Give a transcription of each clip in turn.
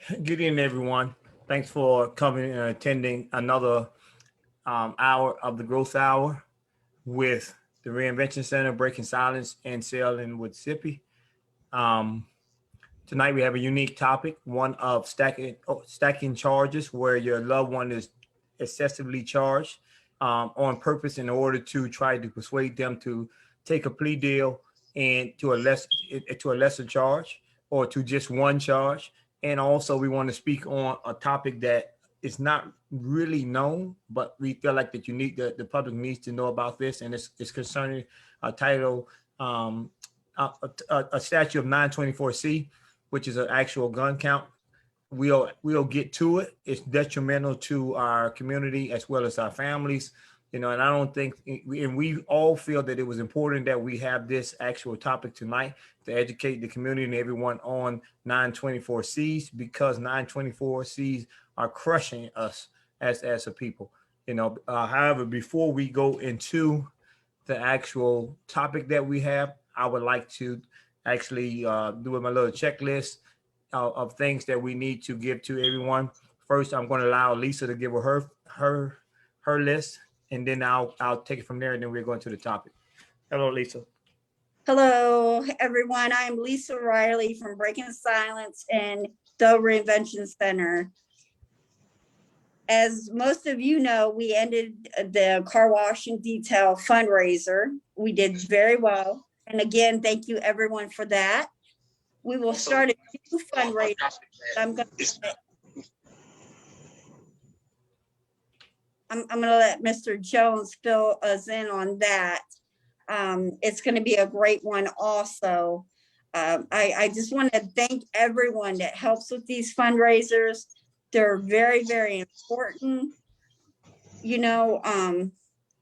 Good evening, everyone. Thanks for coming and attending another hour of the Growth Hour with the Reinvention Center, Breaking Silence, and Sailing with Sippy. Um, Tonight we have a unique topic, one of stacking charges, where your loved one is excessively charged on purpose in order to try to persuade them to take a plea deal and to a lesser charge or to just one charge. And also we want to speak on a topic that is not really known, but we feel like that the public needs to know about this, and it's concerning a title, um, a statute of 924C, which is an actual gun count. We'll get to it. It's detrimental to our community as well as our families, and I don't think, and we all feel that it was important that we have this actual topic tonight to educate the community and everyone on 924Cs, because 924Cs are crushing us as a people. However, before we go into the actual topic that we have, I would like to actually do my little checklist of things that we need to give to everyone. First, I'm going to allow Lisa to give her list, and then I'll take it from there, and then we're going to the topic. Hello, Lisa. Hello, everyone. I'm Lisa Riley from Breaking Silence and the Reinvention Center. As most of you know, we ended the car wash and detail fundraiser. We did very well. And again, thank you everyone for that. We will start a new fundraiser. I'm going to let Mr. Jones fill us in on that. It's going to be a great one also. I just want to thank everyone that helps with these fundraisers. They're very, very important.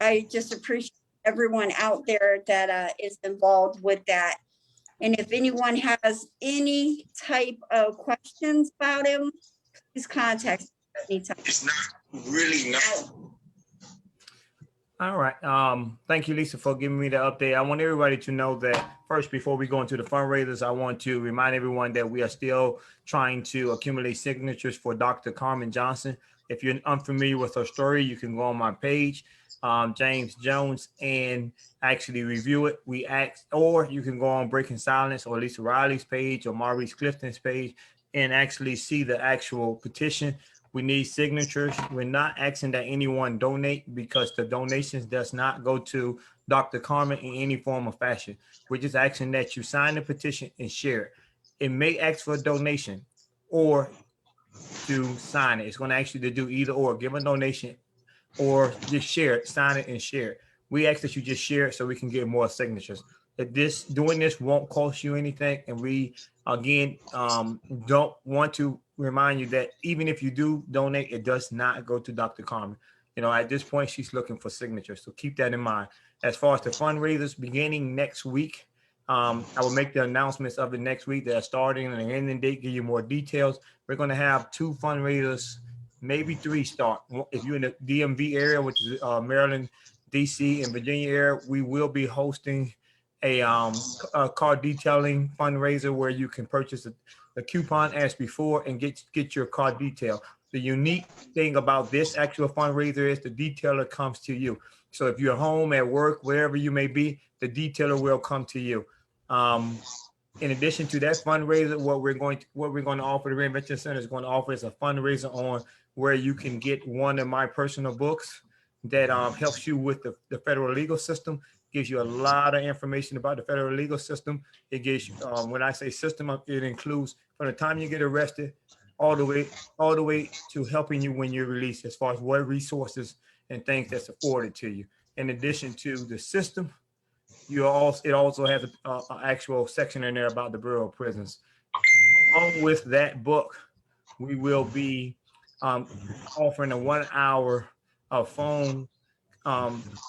I just appreciate everyone out there that is involved with that. And if anyone has any type of questions about him, please contact me anytime. It's not really not. All right. Thank you, Lisa, for giving me the update. I want everybody to know that first, before we go into the fundraisers, I want to remind everyone that we are still trying to accumulate signatures for Dr. Carmen Johnson. If you're unfamiliar with her story, you can go on my page, James Jones, and actually review it. Or you can go on Breaking Silence or Lisa Riley's page or Maurice Clifton's page and actually see the actual petition. We need signatures. We're not asking that anyone donate, because the donations does not go to Dr. Carmen in any form or fashion. We're just asking that you sign the petition and share it. It may ask for a donation or to sign it. It's going to ask you to do either or, give a donation or just share it, sign it and share it. We ask that you just share it so we can get more signatures. Doing this won't cost you anything, and we again don't want to remind you that even if you do donate, it does not go to Dr. Carmen. At this point, she's looking for signatures, so keep that in mind. As far as the fundraisers beginning next week, I will make the announcements of it next week. They're starting and the ending date, give you more details. We're going to have 2 fundraisers, maybe 3 start. If you're in the DMV area, which is Maryland, DC, and Virginia area, we will be hosting a car detailing fundraiser where you can purchase a coupon as before and get your car detail. The unique thing about this actual fundraiser is the detailer comes to you. So if you're home, at work, wherever you may be, the detailer will come to you. In addition to that fundraiser, what we're going to offer, the Reinvention Center is going to offer is a fundraiser on where you can get one of my personal books that helps you with the federal legal system. Gives you a lot of information about the federal legal system. It gives you, when I say system, it includes from the time you get arrested all the way to helping you when you're released, as far as what resources and things that's afforded to you. In addition to the system, it also has an actual section in there about the Bureau of Prisons. Along with that book, we will be offering a 1 hour of phone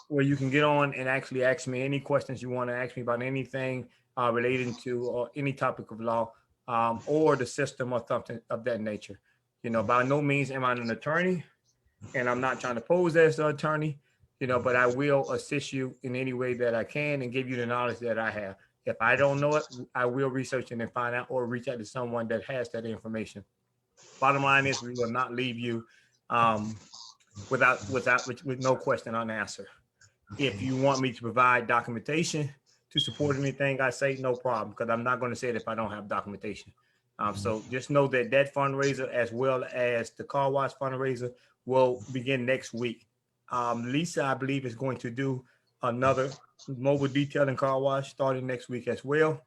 where you can get on and actually ask me any questions you want to ask me about anything relating to any topic of law or the system or something of that nature. By no means am I an attorney, and I'm not trying to pose as an attorney, but I will assist you in any way that I can and give you the knowledge that I have. If I don't know it, I will research it and find out or reach out to someone that has that information. Bottom line is we will not leave you with no question unanswered. If you want me to provide documentation to support anything I say, no problem, because I'm not going to say it if I don't have documentation. So just know that that fundraiser, as well as the car wash fundraiser, will begin next week. Lisa, I believe, is going to do another mobile detailing car wash starting next week as well.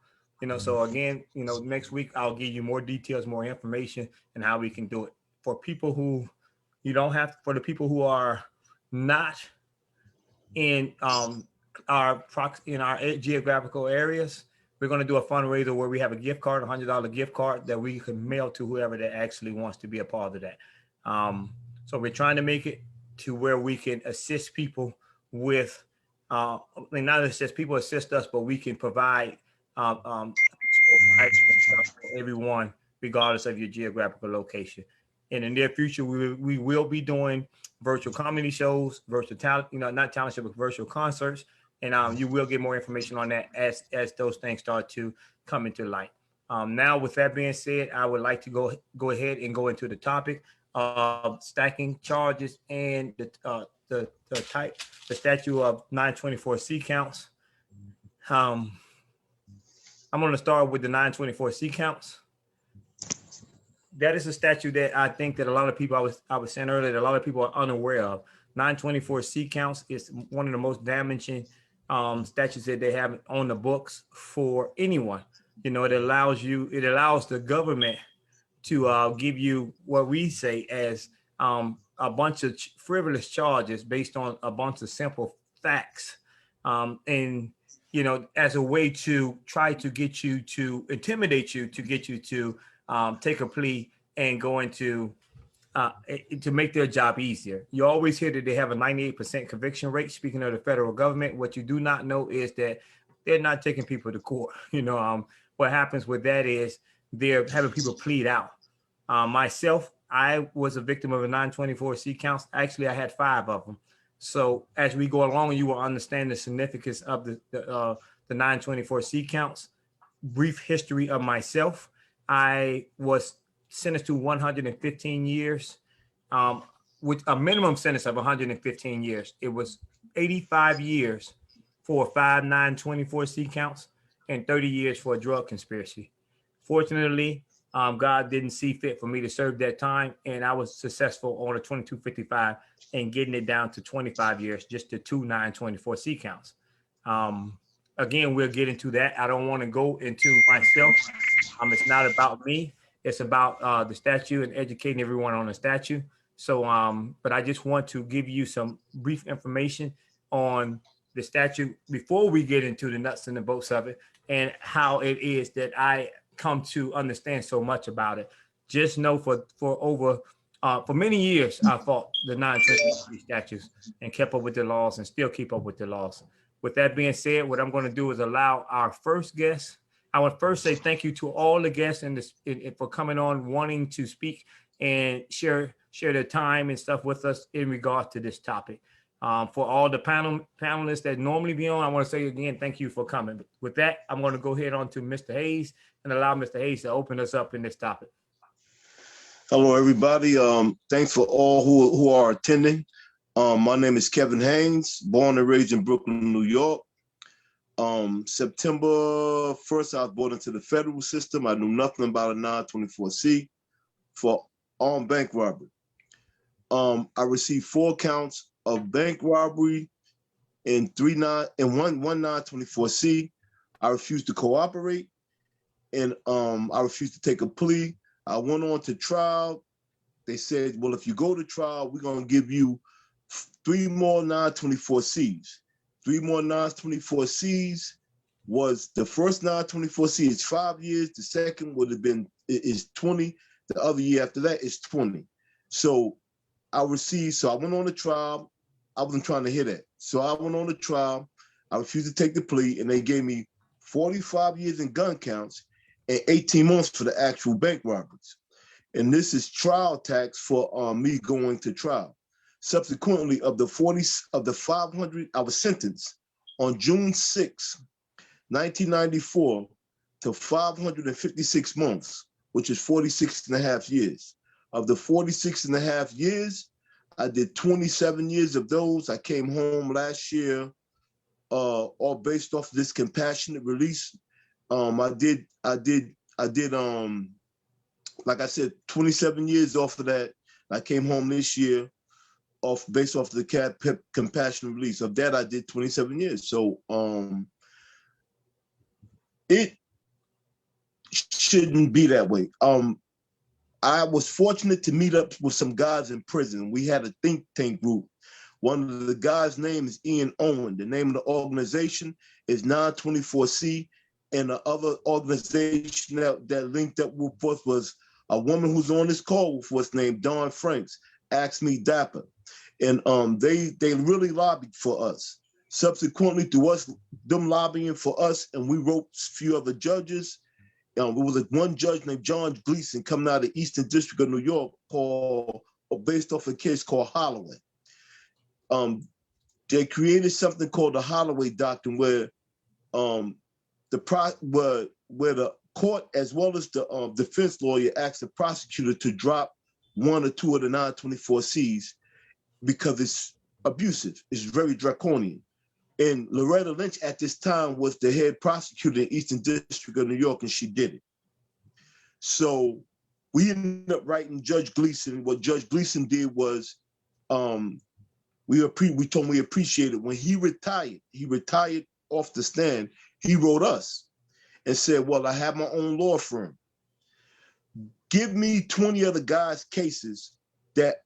So again, next week I'll give you more details, more information, and how we can do it. For people who you don't have, for the people who are not in our geographical areas, we're going to do a fundraiser where we have a gift card, $100 gift card that we can mail to whoever that actually wants to be a part of that. So we're trying to make it to where we can assist people with, not assist people, assist us, but we can provide for everyone, regardless of your geographical location. In the near future, we will be doing virtual comedy shows, virtual talent, not talent show, but virtual concerts. And you will get more information on that as those things start to come into light. Now, with that being said, I would like to go ahead and go into the topic of stacking charges and the statute of 924C counts. I'm going to start with the 924C counts. That is a statute that I think that a lot of people, I was saying earlier, that a lot of people are unaware of. 924C counts is one of the most damaging statutes that they have on the books for anyone. It allows the government to give you what we say as a bunch of frivolous charges based on a bunch of simple facts. And as a way to try to get you to intimidate you, to get you to take a plea and go into to make their job easier. You always hear that they have a 98% conviction rate. Speaking of the federal government, what you do not know is that they're not taking people to court. What happens with that is they're having people plead out. Myself, I was a victim of a 924C counts. Actually, I had 5 of them. So as we go along, you will understand the significance of the 924C counts. Brief history of myself. I was sentenced to 115 years, with a minimum sentence of 115 years. It was 85 years for 5 924C counts and 30 years for a drug conspiracy. Fortunately, God didn't see fit for me to serve that time, and I was successful on a 2255 and getting it down to 25 years, just to 2 924C counts. Again, we'll get into that. I don't want to go into myself. It's not about me. It's about the statute and educating everyone on the statute. So, but I just want to give you some brief information on the statute before we get into the nuts and the bolts of it and how it is that I come to understand so much about it. Just know for many years, I fought the 924 statutes and kept up with the laws and still keep up with the laws. With that being said, what I'm going to do is allow our first guest. I would first say thank you to all the guests for coming on, wanting to speak and share their time and stuff with us in regard to this topic. For all the panelists that normally be on, I want to say again, thank you for coming. With that, I'm going to go ahead on to Mr. Hayes and allow Mr. Hayes to open us up in this topic. Hello, everybody. Thanks for all who are attending. My name is Kevin Haynes, born and raised in Brooklyn, New York. September 1st, I was brought into the federal system. I knew nothing about a 924C for armed bank robbery. I received 4 counts of bank robbery and one 924C. I refused to cooperate, and I refused to take a plea. I went on to trial. They said, well, if you go to trial, we're going to give you 3 more 924Cs. 3 more 924Cs was the first 924C is 5 years. The second would have been is 20. The other year after that is 20. So I went on the trial. I wasn't trying to hear that. So I went on the trial. I refused to take the plea, and they gave me 45 years in gun counts and 18 months for the actual bank robberies. And this is trial tax for me going to trial. Subsequently, of the 500, I was sentenced on June 6, 1994 to 556 months, which is 46 and a half years. Of the 46 and a half years, I did 27 years of those. I came home last year, all based off this compassionate release. I did, like I said, 27 years off of that. I came home this year based off the compassionate release. Of that, I did 27 years. So it shouldn't be that way. I was fortunate to meet up with some guys in prison. We had a think tank group. One of the guys' name is Ian Owen. The name of the organization is 924C. And the other organization that linked up with us was a woman who's on this call with us named Dawn Franks, Ask Me Dapper. And they really lobbied for us. Subsequently to them lobbying for us, and we wrote a few other judges. There was one judge named John Gleason coming out of the Eastern District of New York based off a case called Holloway. They created something called the Holloway Doctrine, where the court as well as the defense lawyer asked the prosecutor to drop one or two of the 924Cs because it's abusive. It's very draconian. And Loretta Lynch at this time was the head prosecutor in Eastern District of New York, and she did it. So we ended up writing Judge Gleason. What Judge Gleason did was we told him we appreciated when he retired off the stand, he wrote us and said, well, I have my own law firm. Give me 20 other guys' cases that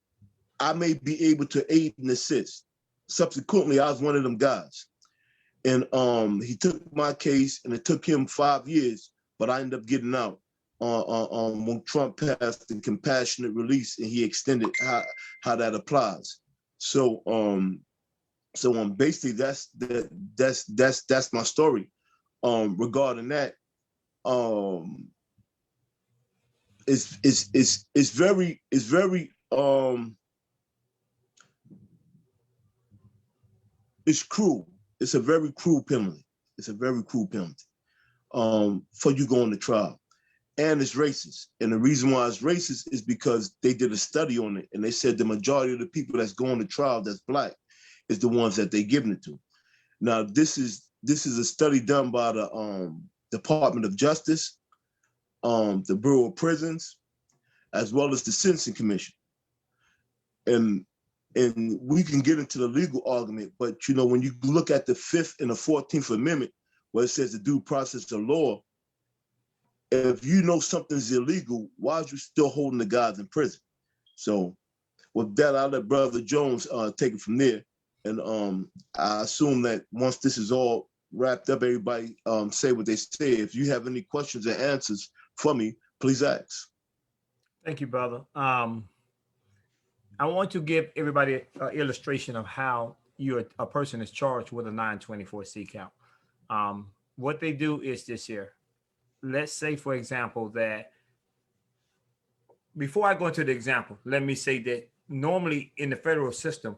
I may be able to aid and assist. Subsequently, I was one of them guys. And he took my case, and it took him 5 years, but I ended up getting out when Trump passed the compassionate release, and he extended how that applies. So basically that's my story regarding that. It's very it's cruel. It's a very cruel penalty. It's a very cruel penalty for you going to trial. And it's racist. And the reason why it's racist is because they did a study on it, and they said the majority of the people that's going to trial that's Black is the ones that they're giving it to. Now, this is a study done by the Department of Justice, the Bureau of Prisons, as well as the Sentencing Commission. And we can get into the legal argument, but when you look at the 5th and the 14th Amendment, where it says the due process of law, if you know something's illegal, why are you still holding the guys in prison? So with that, I'll let Brother Jones take it from there. And I assume that once this is all wrapped up, everybody say what they say. If you have any questions or answers for me, please ask. Thank you, brother. I want to give everybody an illustration of how a person is charged with a 924C count. What they do is this here. Let's say, for example, that before I go into the example, let me say that normally in the federal system,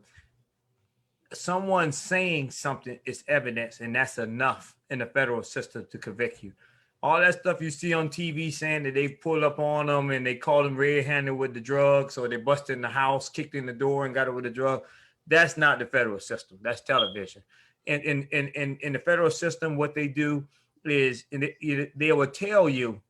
someone saying something is evidence, and that's enough in the federal system to convict you. All that stuff you see on TV saying that they pull up on them and they call them red-handed with the drugs, or they busted in the house, kicked in the door and got it with the drug. That's not the federal system. That's television. And in the federal system, what they do is they will tell you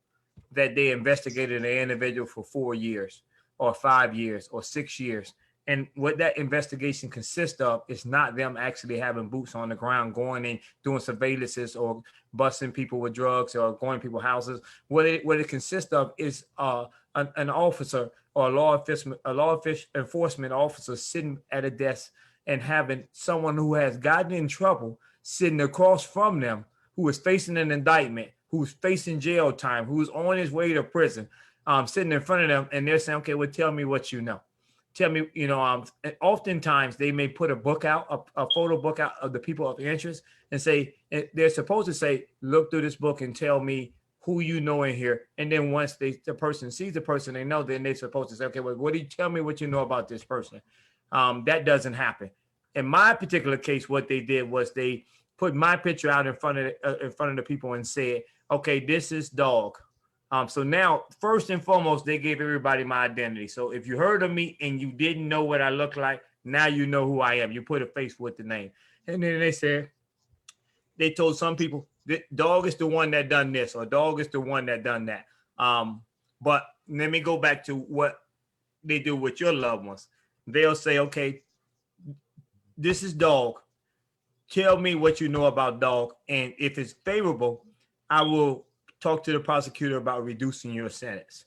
that they investigated an individual for 4 years or 5 years or 6 years. And what that investigation consists of is not them actually having boots on the ground, going and doing surveillances or busting people with drugs or going to people's houses. What it consists of is an officer or a law enforcement officer sitting at a desk and having someone who has gotten in trouble sitting across from them, who is facing an indictment, who's facing jail time, who's on his way to prison, sitting in front of them, and they're saying, okay, well, tell me what you know. Tell me, oftentimes they may put a book out, a photo book out of the people of interest, and say, they're supposed to say, look through this book and tell me who you know in here. And then once the person sees the person they know, then they're supposed to say, okay, well, what do you tell me what you know about this person? That doesn't happen. In my particular case, what they did was they put my picture out in front of the people and said, okay, this is Dog. So now, first and foremost, they gave everybody my identity. So if you heard of me and you didn't know what I look like, now you know who I am. You put a face with the name. And then they told some people, dog is the one that done this, or dog is the one that done that. But let me go back to what they do with your loved ones. They'll say, okay, this is dog. Tell me what you know about dog. And if it's favorable, I will talk to the prosecutor about reducing your sentence.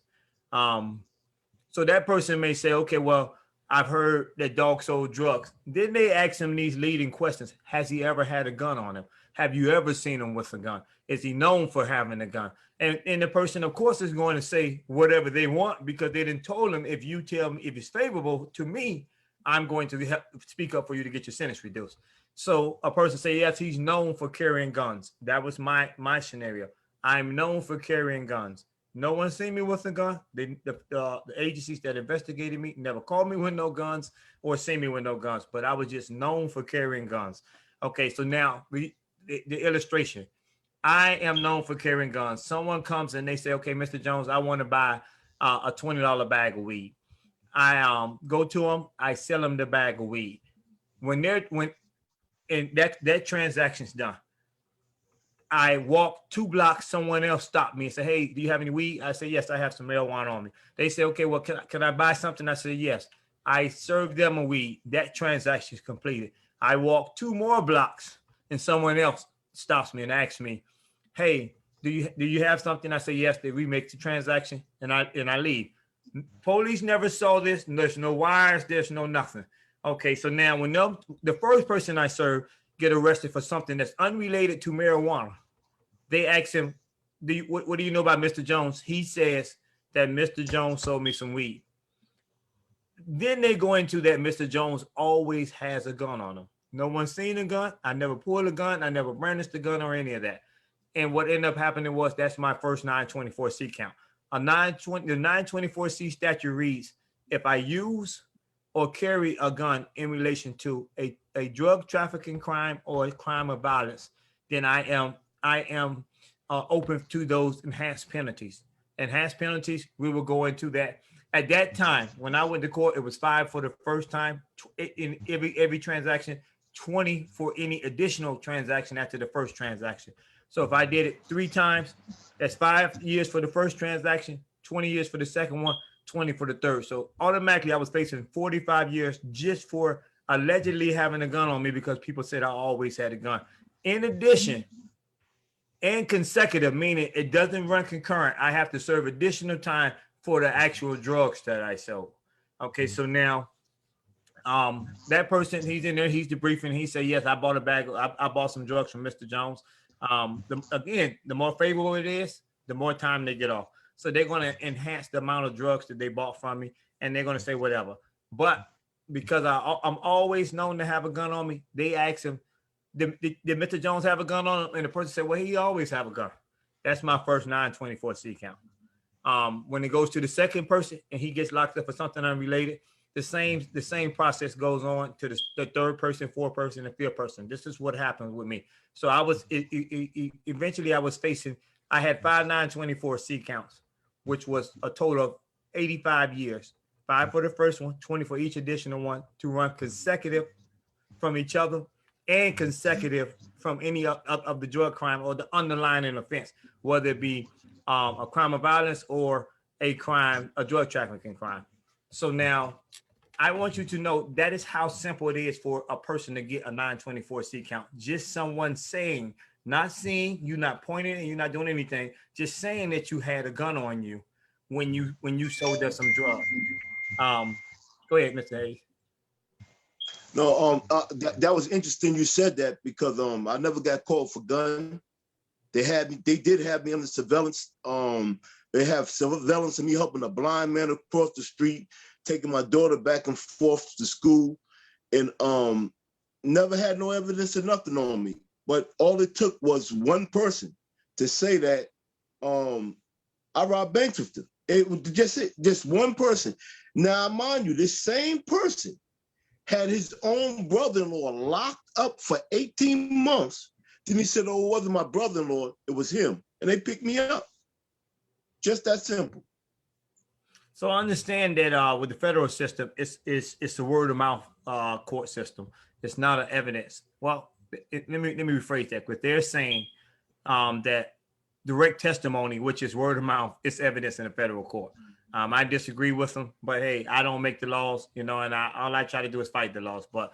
So that person may say, okay, well, I've heard that dog sold drugs. Then they ask him these leading questions. Has he ever had a gun on him? Have you ever seen him with a gun? Is he known for having a gun? And the person, of course, is going to say whatever they want, because they didn't told him, if you tell me if it's favorable to me, I'm going to speak up for you to get your sentence reduced. So a person say, yes, he's known for carrying guns. That was my scenario. I'm known for carrying guns. No one seen me with a gun. The agencies that investigated me never called me with no guns or seen me with no guns, but I was just known for carrying guns. Okay, so now the illustration. I am known for carrying guns. Someone comes and they say, okay, Mr. Jones, I want to buy a $20 bag of weed. I go to them, I sell them the bag of weed. When that transaction's done, I walk 2 blocks, someone else stopped me and said, hey, do you have any weed? I say, yes, I have some marijuana on me. They say, okay, well, can I buy something? I said, yes. I served them a weed. That transaction is completed. I walk 2 more blocks and someone else stops me and asks me, hey, do you have something? I say, yes. They remake the transaction and I leave. Police never saw this. There's no wires. There's no nothing. Okay, so now when the first person I served get arrested for something that's unrelated to marijuana, they ask him, what do you know about Mr. Jones? He says that Mr. Jones sold me some weed. Then they go into that Mr. Jones always has a gun on him. No one's seen a gun. I never pulled a gun. I never brandished a gun or any of that. And what ended up happening was that's my first 924C count. The 924C statute reads, if I use or carry a gun in relation to a drug trafficking crime or a crime of violence, then I am open to those enhanced penalties. Enhanced penalties, we will go into that. At that time, when I went to court, it was 5 for the first time in every transaction, 20 for any additional transaction after the first transaction. So if I did it 3 times, that's 5 years for the first transaction, 20 years for the second one, 20 for the third. So automatically I was facing 45 years just for allegedly having a gun on me, because people said I always had a gun. In addition, and consecutive, meaning it doesn't run concurrent, I have to serve additional time for the actual drugs that I sold. Okay, so now that person, he's in there, he's debriefing, he said, yes, I bought a bag, I bought some drugs from Mr. Jones. The more favorable it is, the more time they get off. So they're going to enhance the amount of drugs that they bought from me, and they're going to say whatever. But because I'm always known to have a gun on me, they ask him, did Mr. Jones have a gun on him? And the person said, well, he always have a gun. That's my first 924C count. When it goes to the second person and he gets locked up for something unrelated, the same process goes on to the third person, fourth person, and fifth person. This is what happened with me. So I was eventually I was facing, I had 5 924C counts, which was a total of 85 years. 5 for the first one, 20 for each additional one, to run consecutive from each other and consecutive from any of the drug crime or the underlying offense, whether it be a crime of violence or a drug trafficking crime. So now I want you to know that is how simple it is for a person to get a 924C count. Just someone saying, not seeing, you not pointing and you're not doing anything, just saying that you had a gun on you when you sold us some drugs. Go ahead, Mr. Hayes. No, that was interesting you said that, because I never got called for gun. They did have me under surveillance. They have surveillance of me helping a blind man across the street, taking my daughter back and forth to school, and never had no evidence of nothing on me. But all it took was one person to say that I robbed banks with them. It was just one person. Now, mind you, this same person had his own brother-in-law locked up for 18 months. Then he said, oh, it wasn't my brother-in-law, it was him. And they picked me up. Just that simple. So I understand that with the federal system, it's a word of mouth court system. It's not an evidence. Well, let me rephrase that. Because they're saying that direct testimony, which is word of mouth, is evidence in a federal court. I disagree with them, but hey, I don't make the laws, and all I try to do is fight the laws. But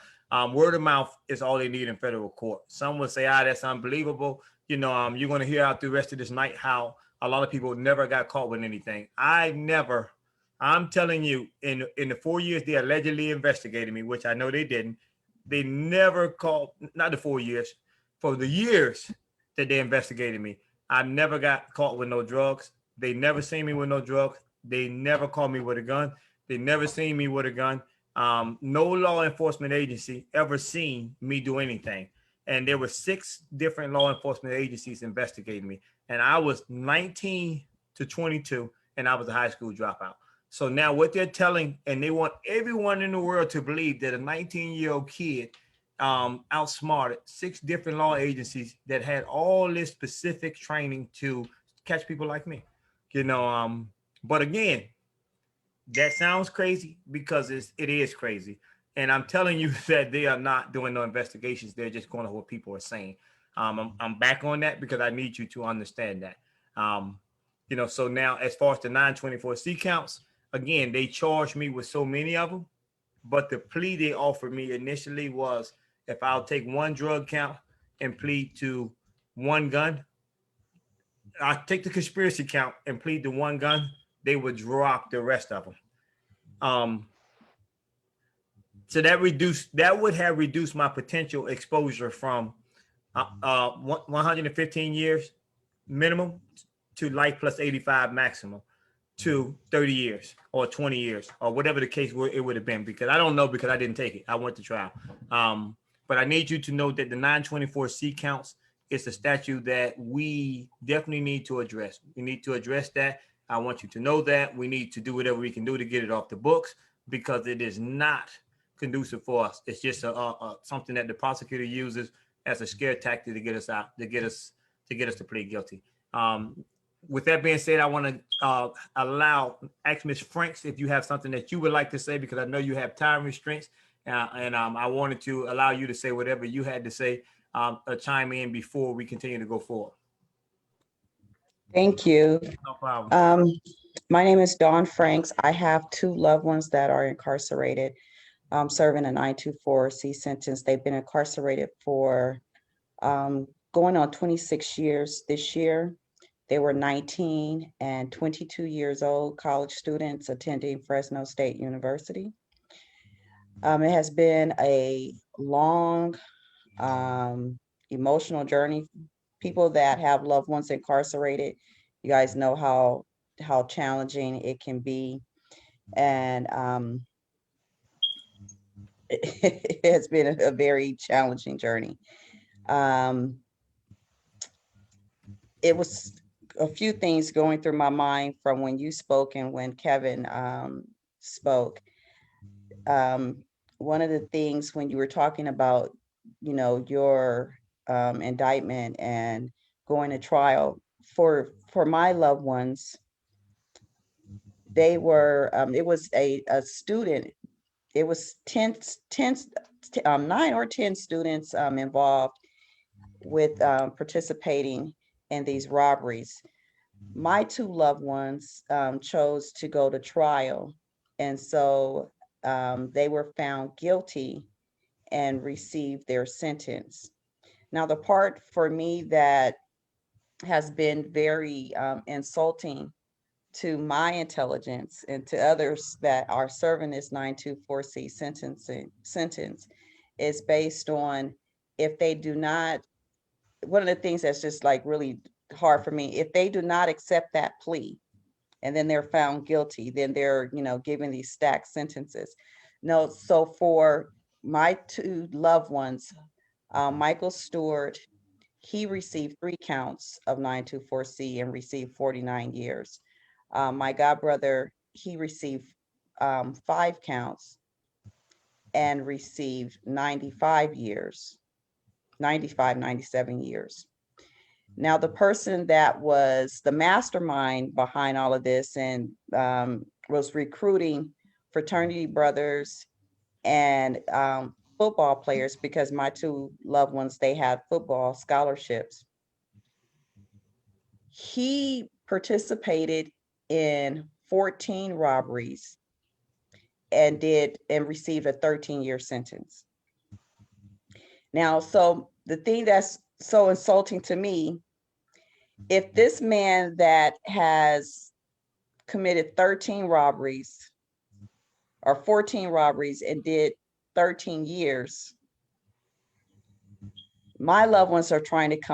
word of mouth is all they need in federal court. Some would say, that's unbelievable. You're going to hear out the rest of this night how a lot of people never got caught with anything. I'm telling you, in the 4 years they allegedly investigated me, which I know they didn't, they never caught, not the 4 years, for the years that they investigated me, I never got caught with no drugs. They never seen me with no drugs. They never caught me with a gun. They never seen me with a gun. No law enforcement agency ever seen me do anything. And there were 6 different law enforcement agencies investigating me. And I was 19 to 22, and I was a high school dropout. So now what they're telling, and they want everyone in the world to believe that a 19-year-old kid outsmarted 6 different law agencies that had all this specific training to catch people like me. But again, that sounds crazy because it is crazy. And I'm telling you that they are not doing no investigations. They're just going to what people are saying. I'm back on that because I need you to understand that. So now as far as the 924C counts, again, they charged me with so many of them, but the plea they offered me initially was if I'll take one drug count and plead to one gun, I take the conspiracy count and plead to one gun, they would drop the rest of them. So that would have reduced my potential exposure from 115 years minimum to life plus 85 maximum to 30 years or 20 years or whatever the case it would have been, because I don't know, because I didn't take it. I went to trial. But I need you to know that the 924C counts is a statute that we definitely need to address. We need to address that. I want you to know that we need to do whatever we can do to get it off the books, because it is not conducive for us. It's just something that the prosecutor uses as a scare tactic to get us out, to get us to plead guilty. With that being said, I want to ask Ms. Franks if you have something that you would like to say, because I know you have time restraints, and I wanted to allow you to say whatever you had to say, chime in before we continue to go forward. Thank you. No problem. My name is Dawn Franks. I have 2 loved ones that are incarcerated, serving a 924C sentence. They've been incarcerated for going on 26 years this year. They were 19 and 22 years old, college students attending Fresno State University. It has been a long, emotional journey. People that have loved ones incarcerated, you guys know how challenging it can be. And it has been a very challenging journey. It was a few things going through my mind from when you spoke and when Kevin spoke. One of the things when you were talking about, your indictment and going to trial for my loved ones, they were, it was a student, it was 9 or 10 students involved with participating in these robberies. My 2 loved ones chose to go to trial. And so they were found guilty and received their sentence. Now, the part for me that has been very insulting to my intelligence and to others that are serving this 924C sentence is based on, if they do not, one of the things that's just like really hard for me, if they do not accept that plea and then they're found guilty, then they're, given these stacked sentences. No, so for my 2 loved ones, Michael Stewart, he received 3 counts of 924C and received 49 years. My godbrother, he received 5 counts and received 97 years. Now, the person that was the mastermind behind all of this and was recruiting fraternity brothers and football players, because my two loved ones, they had football scholarships. He participated in 14 robberies and received a 13-year sentence. Now, so the thing that's so insulting to me, if this man that has committed 13 robberies or 14 robberies and did 13 years, my loved ones are trying to come